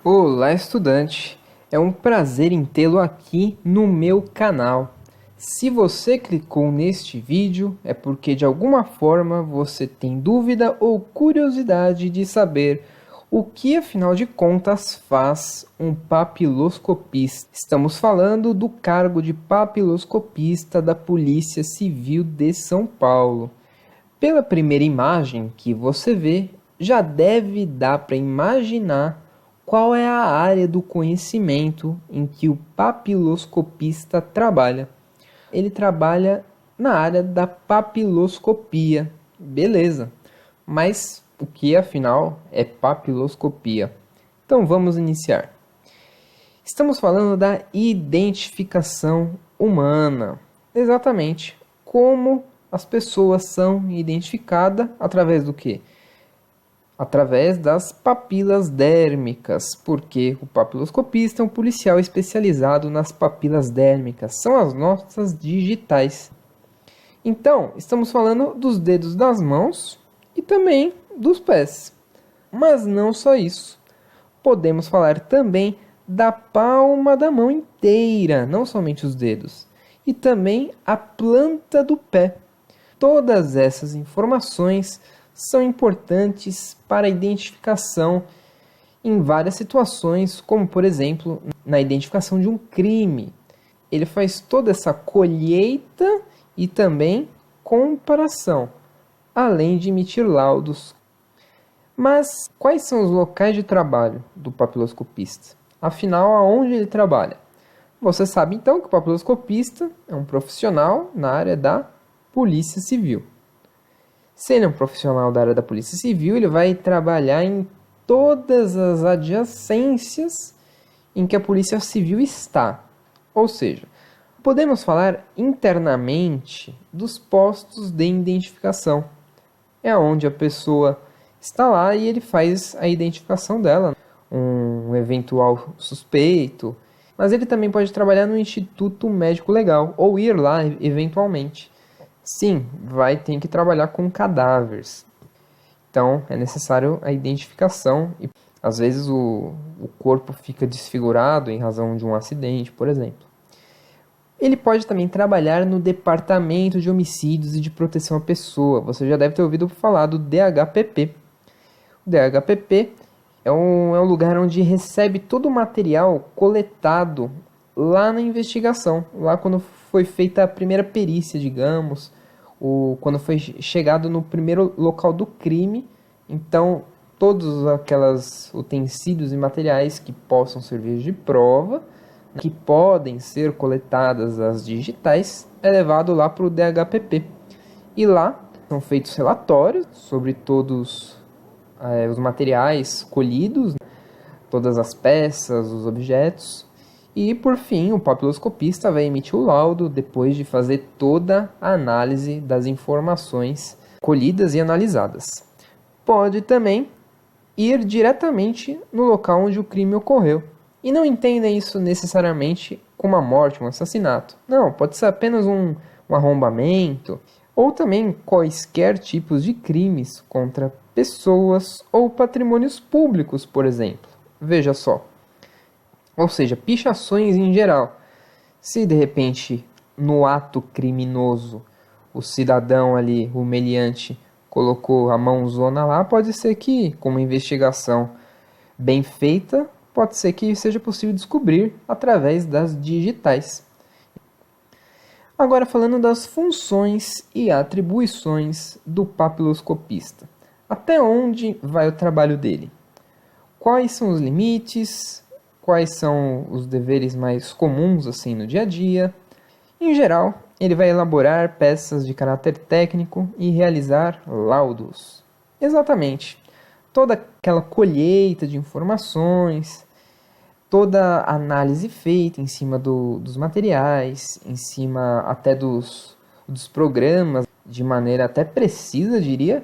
Olá, estudante! É um prazer em tê-lo aqui no meu canal. Se você clicou neste vídeo, é porque de alguma forma você tem dúvida ou curiosidade de saber o que, afinal de contas, faz um papiloscopista. Estamos falando do cargo de papiloscopista da Polícia Civil de São Paulo. Pela primeira imagem que você vê, já deve dar para imaginar qual é a área do conhecimento em que o papiloscopista trabalha. Ele trabalha na área da papiloscopia. Beleza, mas o que afinal é papiloscopia? Então vamos iniciar. Estamos falando da identificação humana. Exatamente, como as pessoas são identificadas através do quê? Através das papilas dérmicas, porque o papiloscopista é um policial especializado nas papilas dérmicas, são as nossas digitais. Então, estamos falando dos dedos das mãos e também dos pés. Mas não só isso. Podemos falar também da palma da mão inteira, não somente os dedos, e também a planta do pé. Todas essas informações são importantes para a identificação em várias situações, como por exemplo, na identificação de um crime. Ele faz toda essa colheita e também comparação, além de emitir laudos. Mas quais são os locais de trabalho do papiloscopista? Afinal, aonde ele trabalha? Você sabe então que o papiloscopista é um profissional na área da Polícia Civil. Se ele é um profissional da área da Polícia Civil, ele vai trabalhar em todas as adjacências em que a Polícia Civil está. Ou seja, podemos falar internamente dos postos de identificação. É onde a pessoa está lá e ele faz a identificação dela, um eventual suspeito. Mas ele também pode trabalhar no Instituto Médico Legal ou ir lá eventualmente. Sim, vai ter que trabalhar com cadáveres. Então, é necessário a identificação. E às vezes o corpo fica desfigurado em razão de um acidente, por exemplo. Ele pode também trabalhar no Departamento de Homicídios e de Proteção à Pessoa. Você já deve ter ouvido falar do DHPP. O DHPP é um lugar onde recebe todo o material coletado lá na investigação, lá quando foi feita a primeira perícia, digamos, quando foi chegado no primeiro local do crime. Então, todos aqueles utensílios e materiais que possam servir de prova, que podem ser coletadas as digitais, é levado lá para o DHPP. E lá são feitos relatórios sobre todos os materiais colhidos, todas as peças, os objetos. E, por fim, o papiloscopista vai emitir o laudo depois de fazer toda a análise das informações colhidas e analisadas. Pode também ir diretamente no local onde o crime ocorreu. E não entenda isso necessariamente como uma morte, um assassinato. Não, pode ser apenas um arrombamento, ou também quaisquer tipos de crimes contra pessoas ou patrimônios públicos, por exemplo. Veja só. Ou seja, pichações em geral. Se de repente no ato criminoso o cidadão ali, o meliante, colocou a mãozona lá, pode ser que com uma investigação bem feita, pode ser que seja possível descobrir através das digitais. Agora falando das funções e atribuições do papiloscopista. Até onde vai o trabalho dele? Quais são os limites? Quais são os deveres mais comuns assim no dia a dia? Em geral, ele vai elaborar peças de caráter técnico e realizar laudos. Exatamente. Toda aquela colheita de informações, toda a análise feita em cima dos materiais, em cima até dos programas, de maneira até precisa, diria,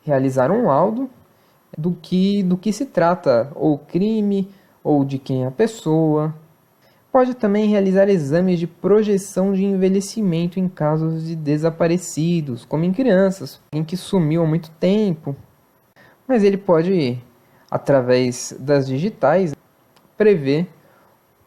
realizar um laudo do que se trata, ou crime, ou de quem é a pessoa. Pode também realizar exames de projeção de envelhecimento em casos de desaparecidos, como em crianças, em que sumiu há muito tempo. Mas ele pode, através das digitais, prever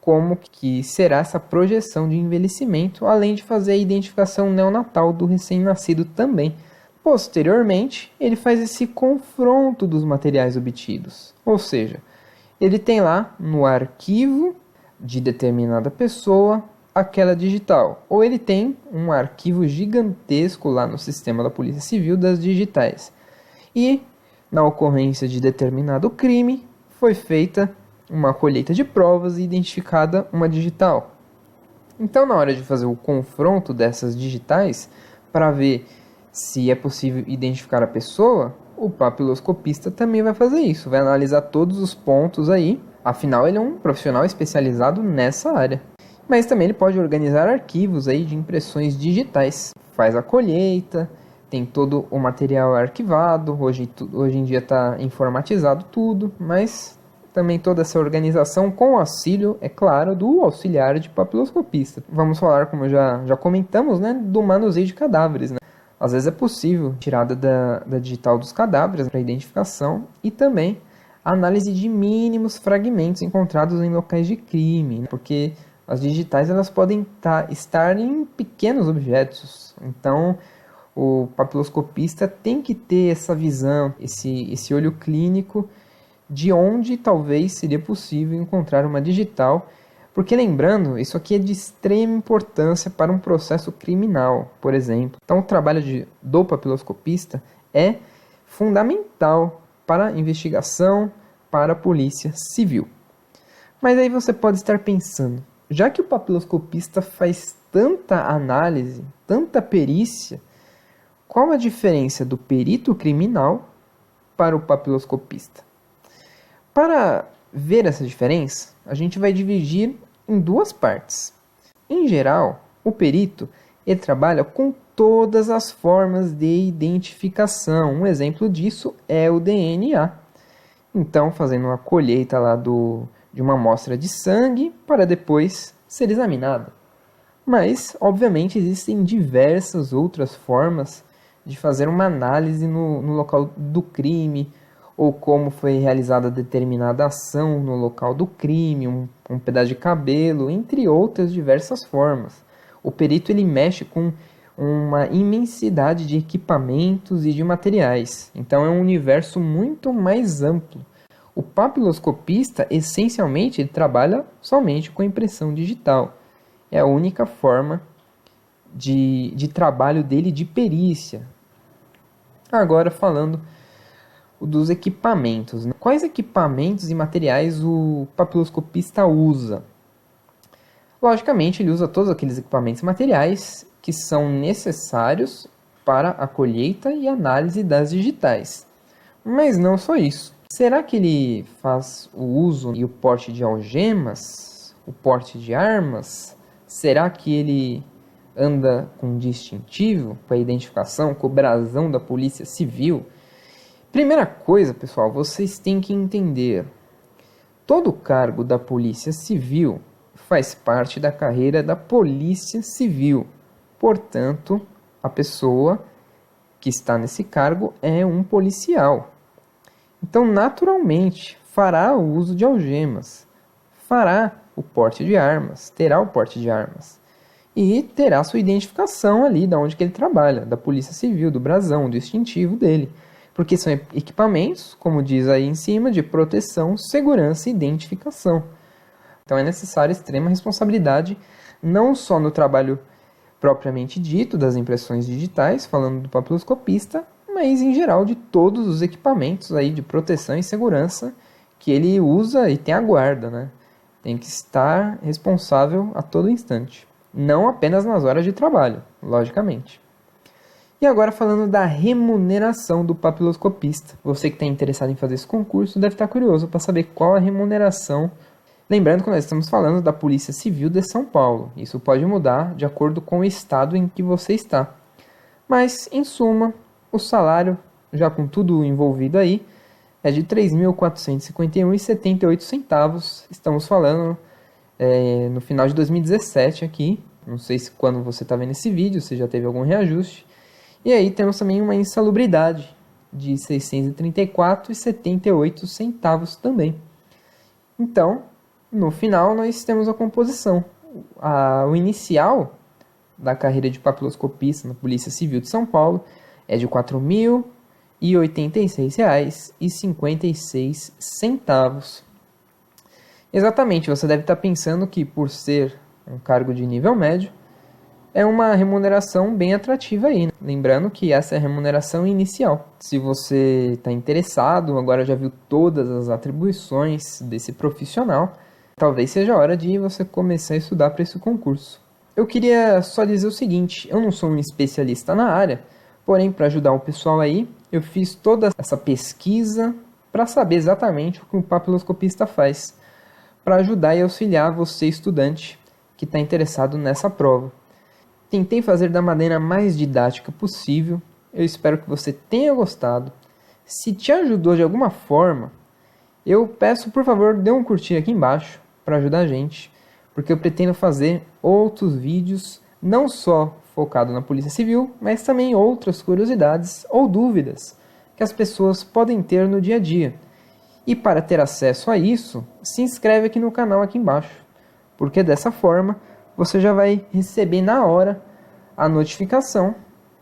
como que será essa projeção de envelhecimento, além de fazer a identificação neonatal do recém-nascido também. Posteriormente, ele faz esse confronto dos materiais obtidos, ou seja, ele tem lá no arquivo de determinada pessoa aquela digital, ou ele tem um arquivo gigantesco lá no sistema da Polícia Civil das digitais. E na ocorrência de determinado crime foi feita uma colheita de provas e identificada uma digital. Então, na hora de fazer o confronto dessas digitais para ver se é possível identificar a pessoa, o papiloscopista também vai fazer isso, vai analisar todos os pontos aí. Afinal, ele é um profissional especializado nessa área. Mas também ele pode organizar arquivos aí de impressões digitais. Faz a colheita, tem todo o material arquivado. Hoje em dia está informatizado tudo, mas também toda essa organização com o auxílio, é claro, do auxiliar de papiloscopista. Vamos falar, como já comentamos, né, do manuseio de cadáveres, né? Às vezes é possível tirada da digital dos cadáveres para identificação e também a análise de mínimos fragmentos encontrados em locais de crime, né? Porque as digitais elas podem estar em pequenos objetos. Então, o papiloscopista tem que ter essa visão, esse olho clínico de onde talvez seria possível encontrar uma digital. Porque lembrando, isso aqui é de extrema importância para um processo criminal, por exemplo. Então, o trabalho do papiloscopista é fundamental para a investigação, para a polícia civil. Mas aí você pode estar pensando, já que o papiloscopista faz tanta análise, tanta perícia, qual a diferença do perito criminal para o papiloscopista? Para ver essa diferença, a gente vai dividir em duas partes. Em geral, o perito ele trabalha com todas as formas de identificação. Um exemplo disso é o DNA. Então, fazendo uma colheita lá de uma amostra de sangue para depois ser examinada. Mas, obviamente, existem diversas outras formas de fazer uma análise no local do crime, ou como foi realizada determinada ação no local do crime, um pedaço de cabelo, entre outras diversas formas. O perito ele mexe com uma imensidade de equipamentos e de materiais, então é um universo muito mais amplo. O papiloscopista, essencialmente, ele trabalha somente com a impressão digital. É a única forma de trabalho dele de perícia. Agora falando dos equipamentos, né? Quais equipamentos e materiais o papiloscopista usa? Logicamente, ele usa todos aqueles equipamentos e materiais que são necessários para a colheita e análise das digitais. Mas não só isso. Será que ele faz o uso e o porte de algemas? O porte de armas? Será que ele anda com distintivo para identificação, com o brasão da Polícia Civil? Primeira coisa, pessoal, vocês têm que entender. Todo cargo da Polícia Civil faz parte da carreira da Polícia Civil. Portanto, a pessoa que está nesse cargo é um policial. Então, naturalmente, fará o uso de algemas, fará o porte de armas, terá o porte de armas e terá sua identificação ali de onde que ele trabalha, da Polícia Civil, do brasão, do distintivo dele, porque são equipamentos, como diz aí em cima, de proteção, segurança e identificação. Então é necessária extrema responsabilidade, não só no trabalho propriamente dito das impressões digitais, falando do papiloscopista, mas em geral de todos os equipamentos aí de proteção e segurança que ele usa e tem a guarda, né? Tem que estar responsável a todo instante, não apenas nas horas de trabalho, logicamente. E agora falando da remuneração do papiloscopista. Você que está interessado em fazer esse concurso deve estar curioso para saber qual a remuneração. Lembrando que nós estamos falando da Polícia Civil de São Paulo. Isso pode mudar de acordo com o estado em que você está. Mas, em suma, o salário, já com tudo envolvido aí, é de R$ 3.451,78. Estamos falando no final de 2017 aqui. Não sei se quando você está vendo esse vídeo, se já teve algum reajuste. E aí temos também uma insalubridade de R$ 634,78 também. Então, No final, nós temos a composição. O inicial da carreira de papiloscopista na Polícia Civil de São Paulo é de R$ 4.086,56. Exatamente, você deve estar pensando que por ser um cargo de nível médio, é uma remuneração bem atrativa aí, né? Lembrando que essa é a remuneração inicial. Se você está interessado, agora já viu todas as atribuições desse profissional, talvez seja a hora de você começar a estudar para esse concurso. Eu queria só dizer o seguinte, eu não sou um especialista na área, porém para ajudar o pessoal aí, eu fiz toda essa pesquisa para saber exatamente o que um papiloscopista faz, para ajudar e auxiliar você, estudante, que está interessado nessa prova. Tentei fazer da maneira mais didática possível, eu espero que você tenha gostado. Se te ajudou de alguma forma, eu peço por favor dê um curtir aqui embaixo para ajudar a gente, porque eu pretendo fazer outros vídeos, não só focado na Polícia Civil, mas também outras curiosidades ou dúvidas que as pessoas podem ter no dia a dia. E para ter acesso a isso, se inscreve aqui no canal aqui embaixo, porque dessa forma você já vai receber na hora a notificação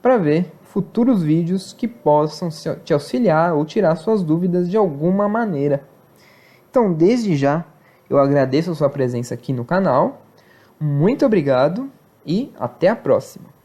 para ver futuros vídeos que possam te auxiliar ou tirar suas dúvidas de alguma maneira. Então, desde já, eu agradeço a sua presença aqui no canal, muito obrigado e até a próxima!